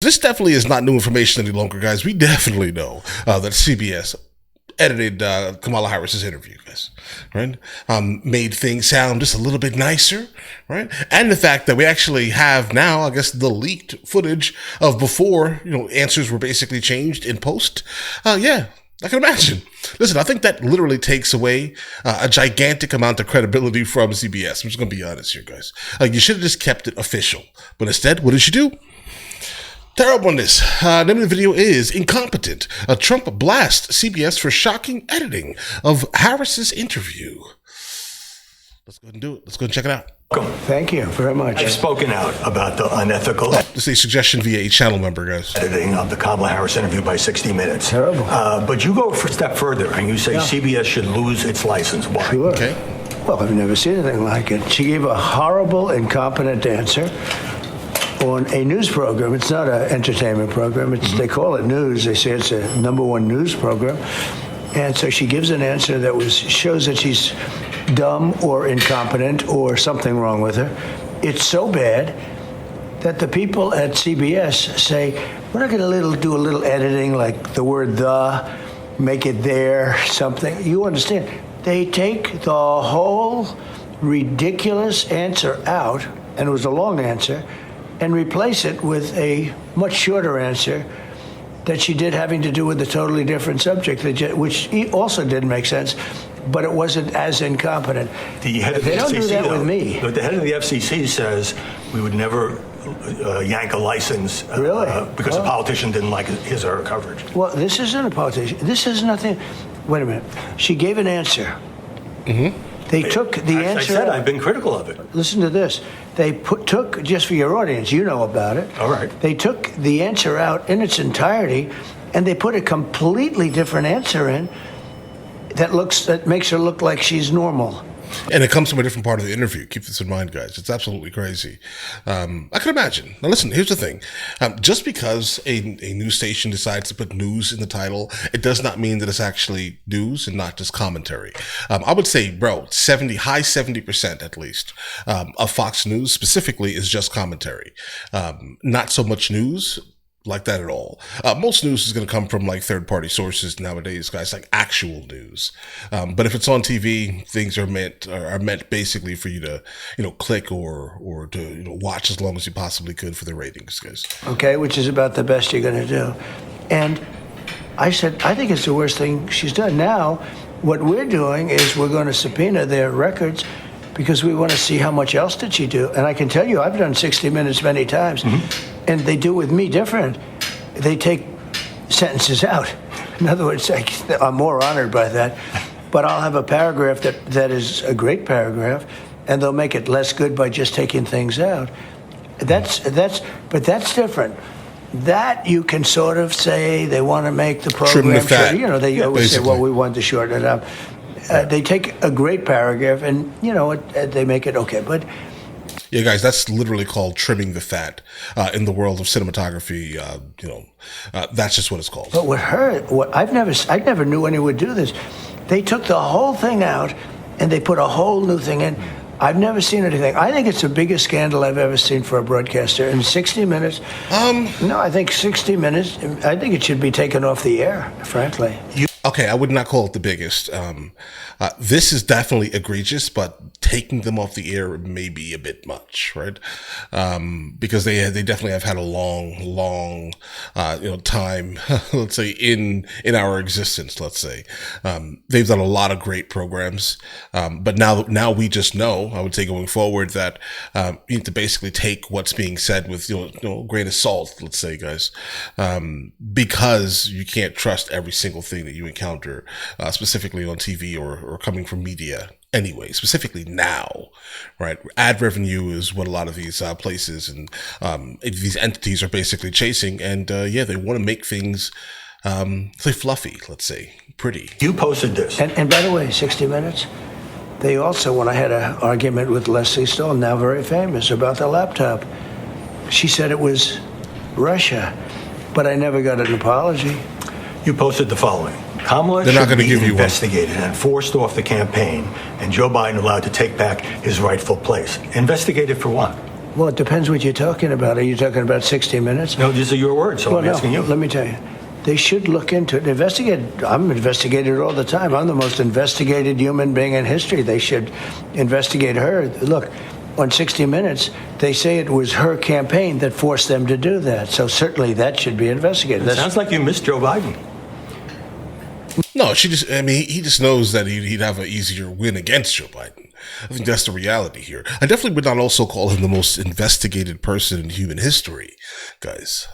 this definitely is not new information any longer, guys. We definitely know that CBS edited Kamala Harris's interview, guys, right? Made things sound just a little bit nicer, right? And the fact that we actually have now, I guess, the leaked footage of before, answers were basically changed in post. Yeah, I can imagine. Listen, I think that literally takes away a gigantic amount of credibility from CBS. I'm just going to be honest here, guys. You should have just kept it official. But instead, what did you do? Terribleness. Name of the video is Incompetent. Trump blasts CBS for shocking editing of Harris's interview. Let's go ahead and do it. Let's go ahead and check it out. Welcome. Thank you very much. I've spoken out about the unethical This is a suggestion via a channel member, guys. editing of the Kamala Harris interview by 60 Minutes. Terrible. But you go a step further and you say CBS should lose its license. Why? Sure. Okay. Well, I've never seen anything like it. She gave a horrible, incompetent answer on a news program. It's not an entertainment program. They call it news. They say it's a #1 news program. And so she gives an answer that shows that she's dumb or incompetent or something wrong with her. It's so bad that the people at CBS say, we're not going to do a little editing, like the word "the," make it there, something. You understand? They take the whole ridiculous answer out, and it was a long answer, and replace it with a much shorter answer that she did having to do with a totally different subject, which also didn't make sense, but it wasn't as incompetent. The head of the They don't FCC, do that though, with me. The head of the FCC says we would never yank a license Really? because a politician didn't like his or her coverage. Well, this isn't a politician. This is nothing. Wait a minute. She gave an answer. They took the answer. I said I've been critical of it. Listen to this. They took, just for your audience, you know about it. All right. They took the answer out in its entirety, and they put a completely different answer in that makes her look like she's normal. And it comes from a different part of the interview. Keep this in mind, guys. It's absolutely crazy. I can imagine. Now, listen, here's the thing. Just because a news station decides to put news in the title, it does not mean that it's actually news and not just commentary. I would say, high 70% at least of Fox News specifically is just commentary. Not so much news like that at all. Most news is going to come from like third-party sources nowadays, guys, like actual news. But if it's on TV, things are meant basically for you to, click or to watch as long as you possibly could for the ratings, guys. Okay, which is about the best you're going to do. And I said, I think it's the worst thing she's done. Now, what we're doing is we're going to subpoena their records because we want to see how much else did she do. And I can tell you, I've done 60 Minutes many times, and they do with me different. They take sentences out. In other words, I'm more honored by that. But I'll have a paragraph that is a great paragraph, and they'll make it less good by just taking things out. But that's different. That you can sort of say they want to make the program Trim the fat. shorter. They always basically say, well, we want to shorten it up. They take a great paragraph and, they make it okay. But yeah, guys, that's literally called trimming the fat in the world of cinematography. That's just what it's called. But with her, I never knew anyone would do this. They took the whole thing out and they put a whole new thing in. I've never seen anything. I think it's the biggest scandal I've ever seen for a broadcaster. In 60 Minutes, no, I think 60 Minutes, I think it should be taken off the air, frankly. Okay, I would not call it the biggest. This is definitely egregious, but taking them off the air may be a bit much, right? Because they definitely have had a long time, let's say in our existence. Let's say they've done a lot of great programs, but now we just know. I would say going forward that you need to basically take what's being said with a grain of salt. Let's say, guys, because you can't trust every single thing that you encounter, specifically on TV or coming from media anyway, specifically now, right? Ad revenue is what a lot of these places and these entities are basically chasing. And they want to make things say fluffy, let's say, pretty. You posted this. And by the way, 60 Minutes, they also, when I had an argument with Leslie Stahl, now very famous, about the laptop, she said it was Russia, but I never got an apology. You posted the following. Kamala They're not should gonna be give you one. investigated and forced off the campaign, and Joe Biden allowed to take back his rightful place. Investigated for what? Well, it depends what you're talking about. Are you talking about 60 Minutes? No, these are your words, so Well, I'm asking you. let me tell you. They should look into it. Investigate. I'm investigated all the time. I'm the most investigated human being in history. They should investigate her. Look, on 60 Minutes, they say it was her campaign that forced them to do that. So certainly that should be investigated. It sounds like you missed Joe Biden. No, he just knows that he'd have an easier win against Joe Biden. I think that's the reality here. I definitely would not also call him the most investigated person in human history, guys.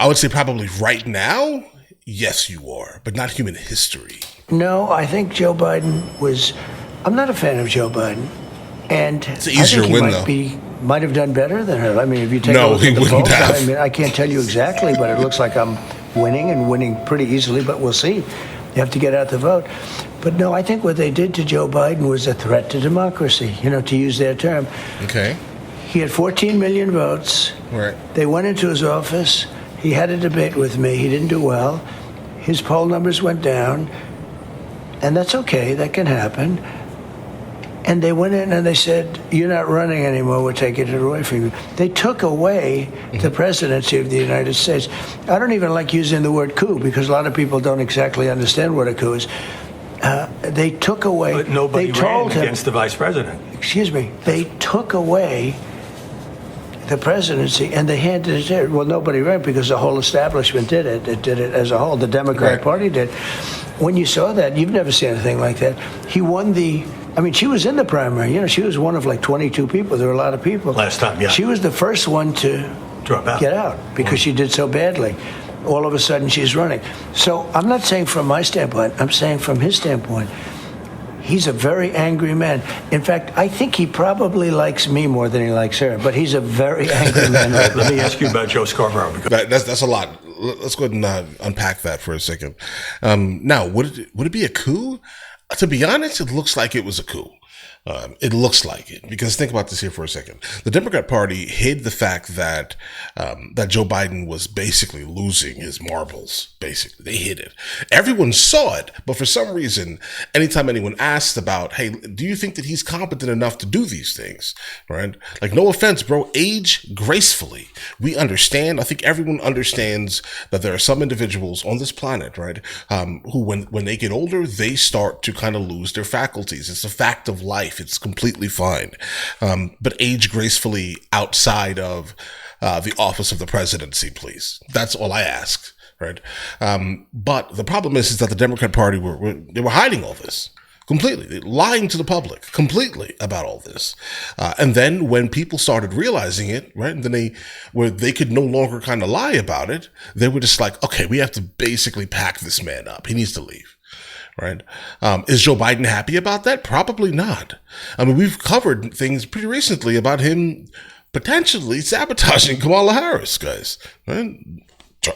I would say probably right now, yes, you are, but not human history. No, I think Joe Biden was. I'm not a fan of Joe Biden, and it's an easier win, though. Might have done better than her. I mean, if you take a look he at the wouldn't polls, have. I mean, I can't tell you exactly, but it looks like I'm winning and winning pretty easily. But we'll see. You have to get out the vote. But no, I think what they did to Joe Biden was a threat to democracy. You know, to use their term. Okay. He had 14 million votes. Right. They went into his office. He had a debate with me. He didn't do well. His poll numbers went down. And that's okay. That can happen. And they went in and they said, you're not running anymore. We're taking it away from you. They took away the presidency of the United States. I don't even like using the word coup because a lot of people don't exactly understand what a coup is. They took away. But nobody they told ran him, against the vice president. Excuse me. They took away the presidency, and they handed it to. Well, nobody ran because the whole establishment did it. It did it as a whole. The Democratic Party did. When you saw that, you've never seen anything like that. He won the. I mean, she was in the primary. You know, she was one of like 22 people. There were a lot of people. Last time, yeah. She was the first one to drop out. Get out because she did so badly. All of a sudden, she's running. So I'm not saying from my standpoint. I'm saying from his standpoint. He's a very angry man. In fact, I think he probably likes me more than he likes her, but he's a very angry man. Let me ask you about Joe Scarborough. That's a lot. Let's go ahead and unpack that for a second. Now, would it be a coup? To be honest, it looks like it was a coup. It looks like it, because think about this here for a second. The Democrat Party hid the fact that that Joe Biden was basically losing his marbles. Basically, they hid it. Everyone saw it, but for some reason, anytime anyone asked about, hey, do you think that he's competent enough to do these things? Right? Like, no offense, bro, age gracefully. We understand. I think everyone understands that there are some individuals on this planet, right, who, when they get older, they start to kind of lose their faculties. It's a fact of life. It's completely fine. But age gracefully outside of the office of the presidency, please. That's all I ask, right? But the problem is that the Democrat Party were hiding all this completely. They're lying to the public completely about all this. And then when people started realizing it, right, and then they could no longer kind of lie about it, they were just like, okay, we have to basically pack this man up. He needs to leave. Right. Is Joe Biden happy about that? Probably not. I mean, we've covered things pretty recently about him potentially sabotaging Kamala Harris, guys. Right?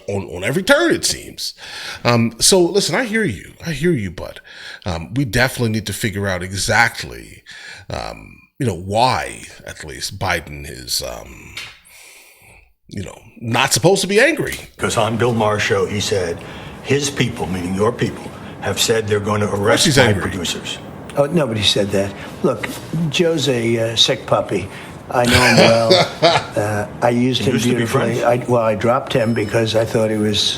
On every turn, it seems. So listen, I hear you, bud. We definitely need to figure out exactly, why at least Biden is, not supposed to be angry. Because on Bill Maher's show, he said his people, meaning your people, have said they're going to arrest my producers. Oh, nobody said that. Look, Joe's a sick puppy. I know him well. I used him beautifully. I dropped him because I thought he was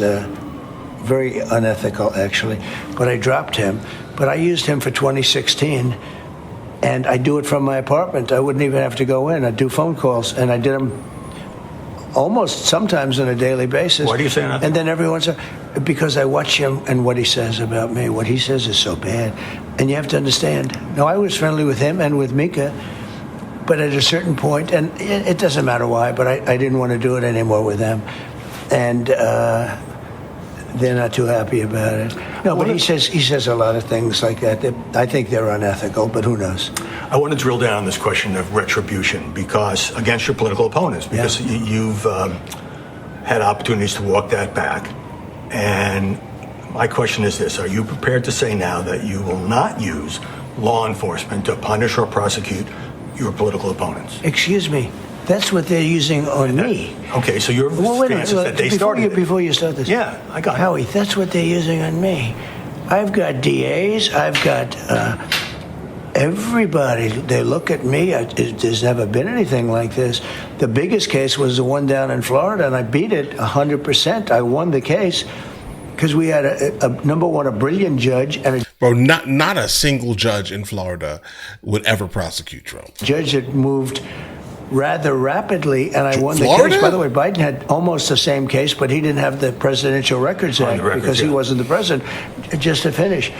very unethical, actually. But I dropped him. But I used him for 2016, and I do it from my apartment. I wouldn't even have to go in. I'd do phone calls, and I did them almost sometimes on a daily basis. Why do you say that? And then everyone's because I watch him and what he says about me. What he says is so bad. And you have to understand. Now, I was friendly with him and with Mika, but at a certain point, and it doesn't matter why, but I didn't want to do it anymore with them. And they're not too happy about it. No, but he says a lot of things like that. I think they're unethical, but who knows? I want to drill down on this question of retribution because against your political opponents, because you've had opportunities to walk that back. And my question is this: are you prepared to say now that you will not use law enforcement to punish or prosecute your political opponents? Excuse me. That's what they're using on me. Okay, so your stance is that they started before you start this. Yeah, I got it. Howie, that's what they're using on me. I've got DAs. I've got everybody, they look at me. There's never been anything like this. The biggest case was the one down in Florida, and I beat it 100%. I won the case because we had number one, a brilliant judge, and Bro, not a single judge in Florida would ever prosecute Trump. judge that moved rather rapidly, and I won Florida? the case. By the way, Biden had almost the same case, but he didn't have the Presidential Records Act because he wasn't the president. Just to finish.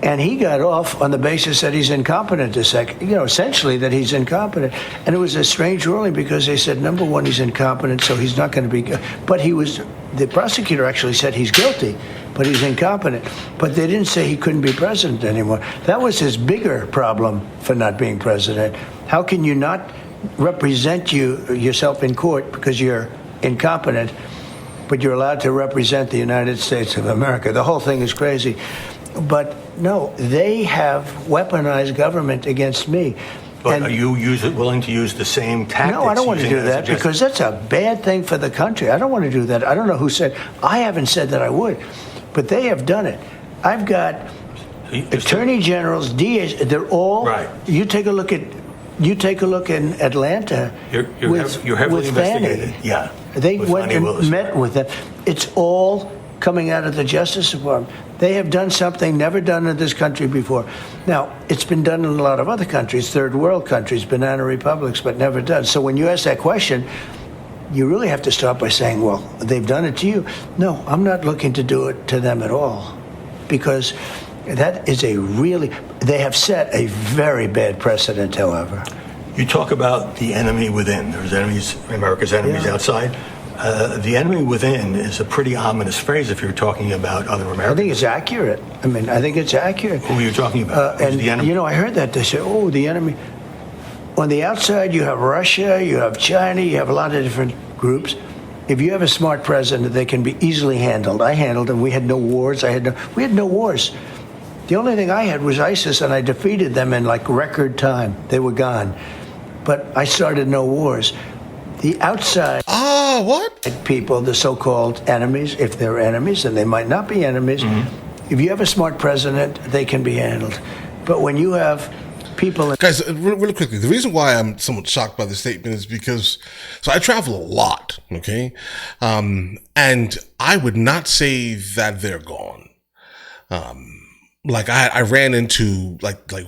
And he got off on the basis that he's incompetent, essentially that he's incompetent. And it was a strange ruling because they said, number one, he's incompetent, so he's not going to be, but the prosecutor actually said he's guilty, but he's incompetent. But they didn't say he couldn't be president anymore. That was his bigger problem for not being president. How can you not represent yourself in court because you're incompetent, but you're allowed to represent the United States of America? The whole thing is crazy. But no, they have weaponized government against me. But And are you willing to use the same tactics? no, I don't want to using do it as that a because that's a bad thing for the country. I don't want to do that. I don't know who said. I haven't said that I would, but they have done it. I've got attorney generals, DAs. They're all Right. You take a look in Atlanta. You're heavily with investigated. Fannie. Yeah. They with went Fannie and Willis. met with them. It's all coming out of the Justice Department. They have done something never done in this country before. Now, it's been done in a lot of other countries, third world countries, banana republics, but never done. So when you ask that question, you really have to start by saying, well, they've done it to you. No, I'm not looking to do it to them at all, because that is they have set a very bad precedent, however. You talk about the enemy within. There's enemies, America's enemies outside. The enemy within is a pretty ominous phrase if you're talking about other Americans. I think it's accurate. I think it's accurate. Who are you talking about? Who's And, the enemy? I heard that. They say, oh, the enemy. On the outside, you have Russia, you have China, you have a lot of different groups. If you have a smart president, they can be easily handled. I handled them. We had no wars. We had no wars. The only thing I had was ISIS, and I defeated them in record time. They were gone. But I started no wars. The outside What? people, the so-called enemies, if they're enemies, and they might not be enemies, if you have a smart president, they can be handled. But when you have people... Guys, really quickly, the reason why I'm somewhat shocked by this statement is because, so I travel a lot, okay? And I would not say that they're gone. I ran into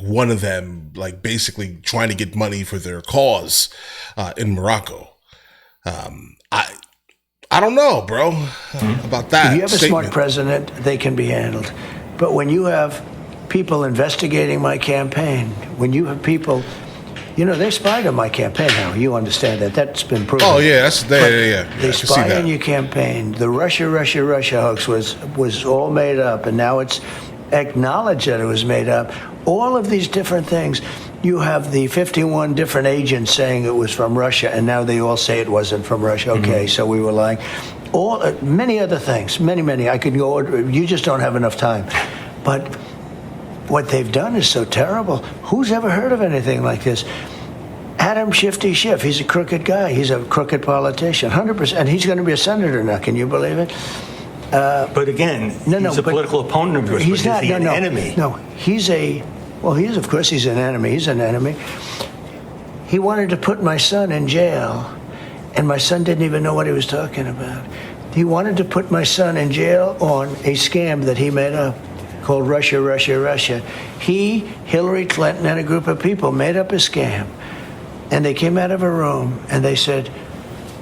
one of them, basically trying to get money for their cause, in Morocco. I don't know, bro, about that. If you have a statement. smart president, they can be handled. But when you have people investigating my campaign, when you have people, they spied on my campaign now. You understand that. That's been proven. Oh, yeah, yeah. They I can see spy that. on your campaign. The Russia hoax was all made up, and now it's acknowledged that it was made up. All of these different things. You have the 51 different agents saying it was from Russia, and now they all say it wasn't from Russia. Okay, so we were lying. Many other things, many. I could go. You just don't have enough time. But what they've done is so terrible. Who's ever heard of anything like this? Adam Shifty Schiff. He's a crooked guy. He's a crooked politician, 100%. And he's going to be a senator now. Can you believe it? But again, he's a political opponent of yours. He's not. Is he an enemy? No, he's a. Well, he is. Of course, he's an enemy. He's an enemy. He wanted to put my son in jail, and my son didn't even know what he was talking about. He wanted to put my son in jail on a scam that he made up called Russia. He, Hillary Clinton, and a group of people made up a scam, and they came out of a room and they said,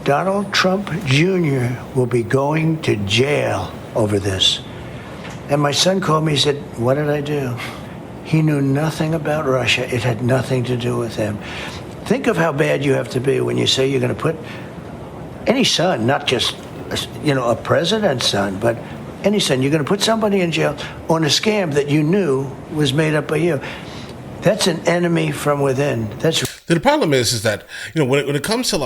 Donald Trump Jr. will be going to jail over this. And my son called me. He said, what did I do? He knew nothing about Russia. It had nothing to do with him. Think of how bad you have to be when you say you're going to put any son, not just a president's son, but any son, you're going to put somebody in jail on a scam that you knew was made up by you. That's an enemy from within. The problem is that, when it comes to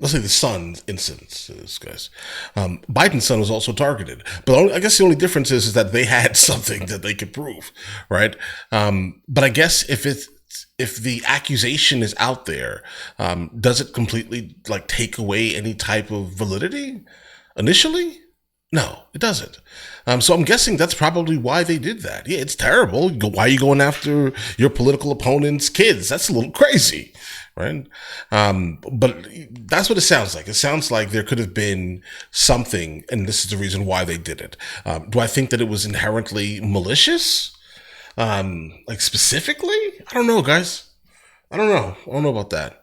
let's say the son instance, guys, Biden's son was also targeted. But I guess the only difference is that they had something that they could prove, right? But I guess if the accusation is out there, does it completely take away any type of validity initially? No, it doesn't. So I'm guessing that's probably why they did that. Yeah, it's terrible. Why are you going after your political opponent's kids? That's a little crazy, right? But that's what it sounds like. It sounds like there could have been something, and this is the reason why they did it. Do I think that it was inherently malicious? Like specifically? I don't know, guys. I don't know. I don't know about that.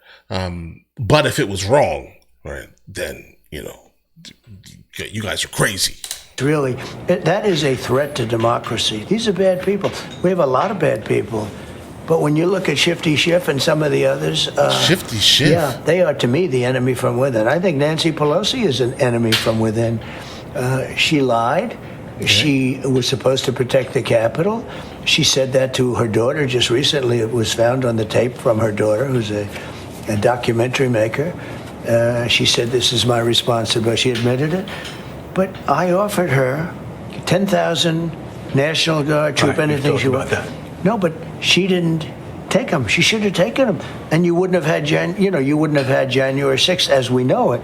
But if it was wrong, right, then, you guys are crazy. Really, that is a threat to democracy. These are bad people. We have a lot of bad people. But when you look at Shifty Schiff and some of the others... Shifty Schiff? Yeah, they are, to me, the enemy from within. I think Nancy Pelosi is an enemy from within. She lied. Okay. She was supposed to protect the Capitol. She said that to her daughter just recently. It was found on the tape from her daughter, who's a documentary maker. She said, this is my responsibility. She admitted it. But I offered her 10,000 National Guard troop, anything she wanted. No, but she didn't take them. She should have taken them, and you wouldn't have had January 6th as we know it.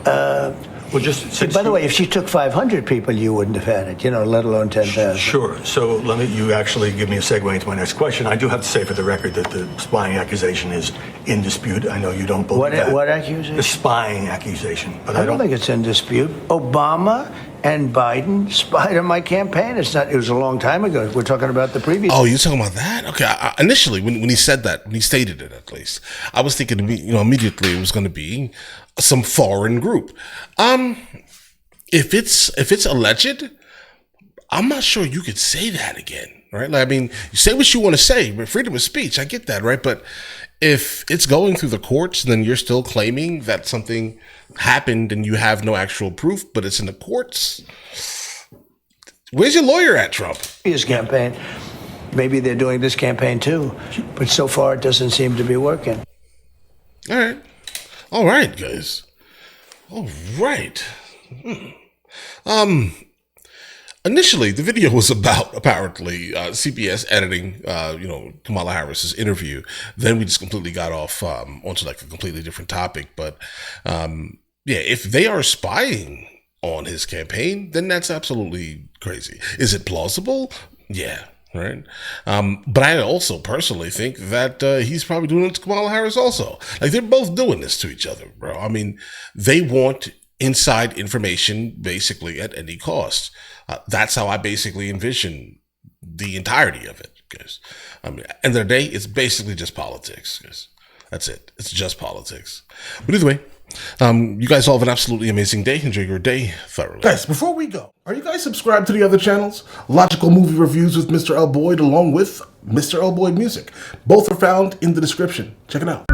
By the way, if she took 500 people, you wouldn't have had it, let alone 10,000. Sure. So you actually give me a segue into my next question. I do have to say for the record that the spying accusation is in dispute. I know you don't believe that. What accusation? The spying accusation. But I don't think it's in dispute. Obama and Biden spied on my campaign. It was a long time ago. We're talking about the previous. Oh, you're talking about that? Okay. Initially, when he said that, when he stated it at least, I was thinking, immediately it was going to be some foreign group. If it's alleged, I'm not sure you could say that again, right? You say what you want to say, but freedom of speech, I get that, right? But if it's going through the courts, then you're still claiming that something happened and you have no actual proof, but it's in the courts. Where's your lawyer at, Trump? His campaign. Maybe they're doing this campaign too, but so far it doesn't seem to be working. All right, guys. All right. Initially, the video was about, apparently, CBS editing, Kamala Harris's interview. Then we just completely got off onto a completely different topic. But, if they are spying on his campaign, then that's absolutely crazy. Is it plausible? Yeah. Right. But I also personally think that he's probably doing it to Kamala Harris also. They're both doing this to each other, bro. They want inside information basically at any cost. That's how I basically envision the entirety of it. Because, end of the day, it's basically just politics. Cause that's it. It's just politics. But either way, you guys all have an absolutely amazing day. Enjoy your day thoroughly. Guys, before we go, are you guys subscribed to the other channels? Logical Movie Reviews with Mr. L. Boyd along with Mr. L. Boyd Music. Both are found in the description. Check it out.